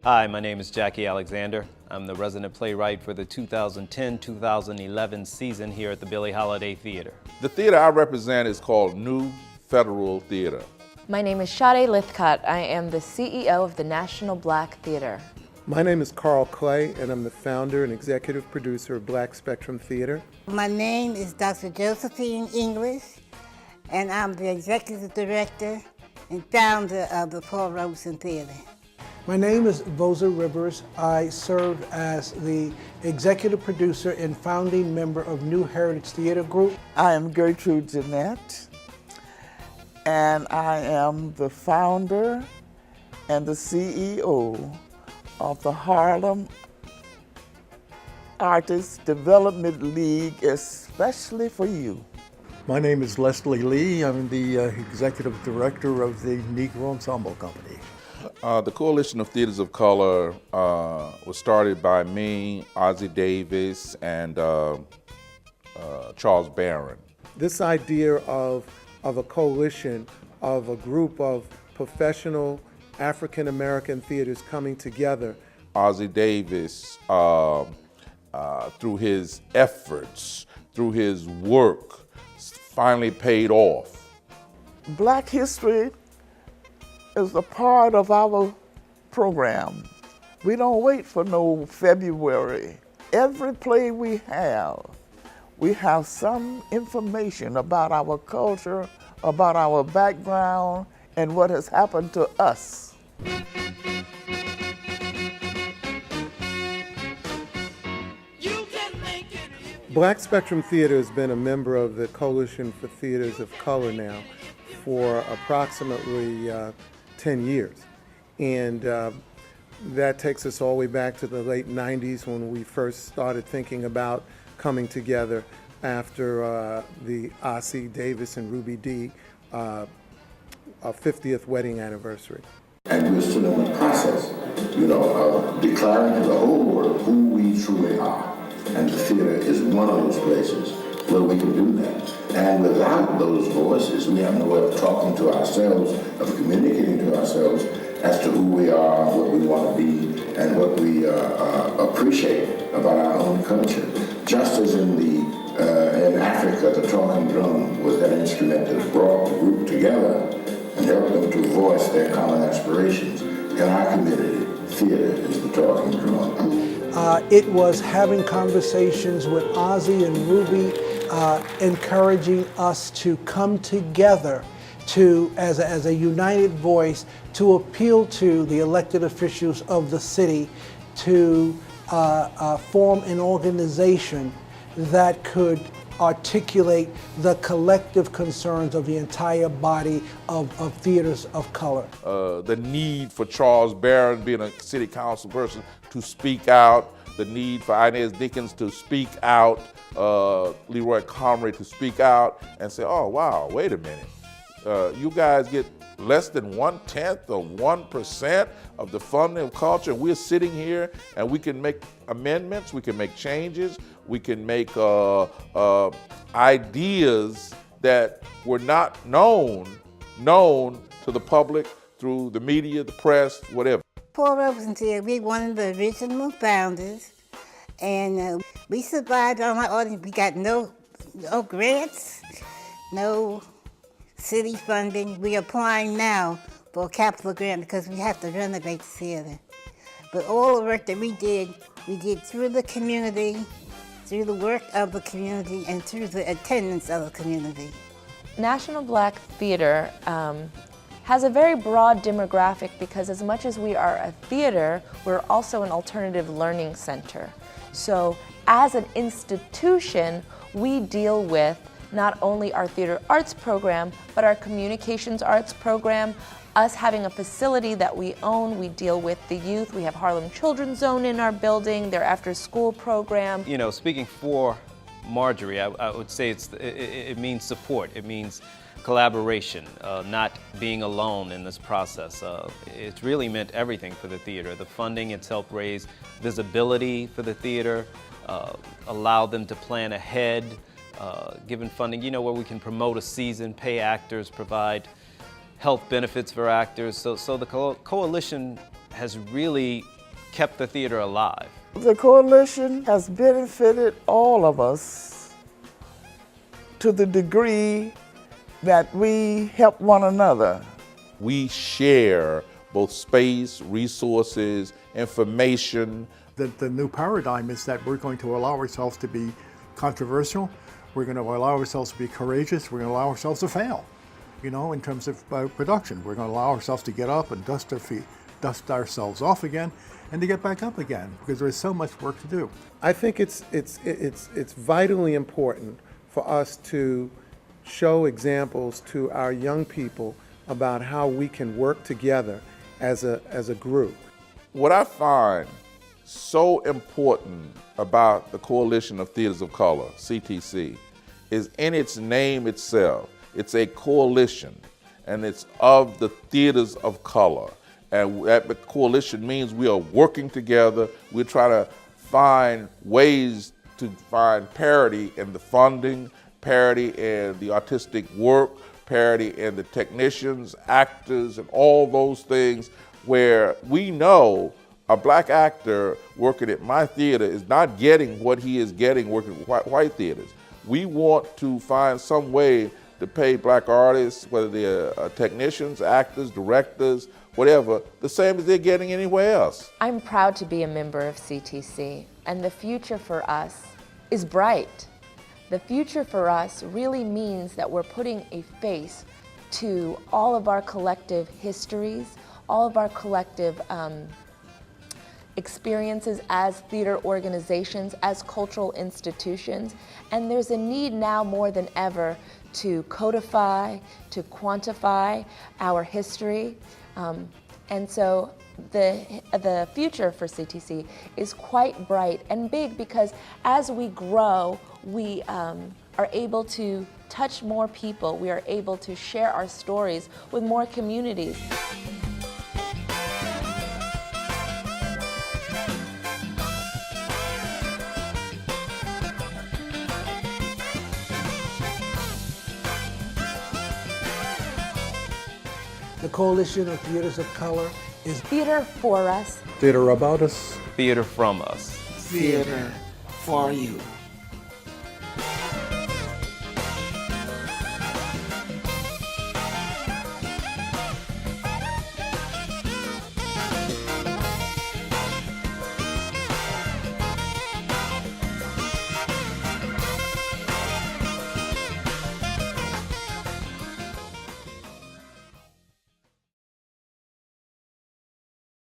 Hi, my name is Jackie Alexander. I'm the resident playwright for the 2010-2011 season here at the Billie Holiday Theater. The theater I represent is called New Federal Theater. My name is Sade Lithcott. I am the CEO of the National Black Theater. My name is Carl Clay, and I'm the founder and executive producer of Black Spectrum Theater. My name is Dr. Josephine English, and I'm the executive director and founder of the Paul Robeson Theater. My name is Vosa Rivers. I serve as the executive producer and founding member of New Heritage Theater Group. I am Gertrude Jeanette, and I am the founder and the CEO of the Harlem Artists Development League, especially for you. My name is Leslie Lee. I'm the executive director of the Negro Ensemble Company. The Coalition of Theaters of Color was started by me, Ossie Davis, and Charles Barron. This idea of a coalition, of a group of professional African-American theaters coming together. Ossie Davis, through his efforts, through his work, finally paid off. Black history is a part of our program. We don't wait for no February. Every play we have some information about our culture, about our background, and what has happened to us. Black Spectrum Theater has been a member of the Coalition for Theaters of Color now for approximately 10 years. And that takes us all the way back to the late 90s when we first started thinking about coming together after the Ossie Davis and Ruby Dee 50th wedding anniversary. And we're still in the process, of declaring to the whole world who we truly are. And the theater is one of those places where we can do that. And without those voices, we have no way of talking to ourselves, of communicating to ourselves as to who we are, what we want to be, and what we appreciate about our own culture. Just as in Africa, the talking drum was that instrument that brought the group together and helped them to voice their common aspirations. In our community, theater is the talking drum. It was having conversations with Ossie and Ruby, encouraging us to come together as a united voice to appeal to the elected officials of the city to form an organization that could articulate the collective concerns of the entire body of theaters of color. The need for Charles Barron, being a city council person, to speak out, the need for Inez Dickens to speak out, Leroy Comrie to speak out and say, oh wow, wait a minute. You guys get less than 1/10 of 1% of the funding of culture, and we're sitting here and we can make amendments, we can make changes, we can make ideas that were not known to the public through the media, the press, whatever. Paul Robeson Theater, we're one of the original founders, and we survived on our audience. We got no grants, no city funding. We're applying now for a capital grant because we have to renovate the theater. But all the work that we did through the community, through the work of the community, and through the attendance of the community. National Black Theater has a very broad demographic because as much as we are a theater, we're also an alternative learning center. So as an institution, we deal with not only our theater arts program, but our communications arts program. Us having a facility that we own, we deal with the youth. We have Harlem Children's Zone in our building, their after-school program. Speaking for Marjorie, I would say it means support. It means collaboration, not being alone in this process. It's really meant everything for the theater. The funding, it's helped raise visibility for the theater, allow them to plan ahead, given funding, where we can promote a season, pay actors, provide health benefits for actors. So the coalition has really kept the theater alive. The coalition has benefited all of us to the degree that we help one another. We share both space, resources, information. The new paradigm is that we're going to allow ourselves to be controversial. We're going to allow ourselves to be courageous. We're going to allow ourselves to fail, you know, in terms of production. We're going to allow ourselves to get up and dust ourselves off again, and to get back up again, because there's so much work to do. I think it's vitally important for us to show examples to our young people about how we can work together as a group. What I find so important about the Coalition of Theaters of Color, CTC, is in its name itself. It's a coalition, and it's of the theaters of color. And that coalition means we are working together. We're trying to find ways to find parity in the funding, parity in the artistic work, parity in the technicians, actors, and all those things, where we know a black actor working at my theater is not getting what he is getting working at white theaters. We want to find some way to pay black artists, whether they're technicians, actors, directors, whatever, the same as they're getting anywhere else. I'm proud to be a member of CTC, and the future for us is bright. The future for us really means that we're putting a face to all of our collective histories, all of our collective experiences as theater organizations, as cultural institutions, and there's a need now more than ever to codify, to quantify our history. And so the future for CTC is quite bright and big, because as we grow, we are able to touch more people. We are able to share our stories with more communities. The Coalition of Theaters of Color is Theater for us. Theater about us. Theater from us. Theater for you.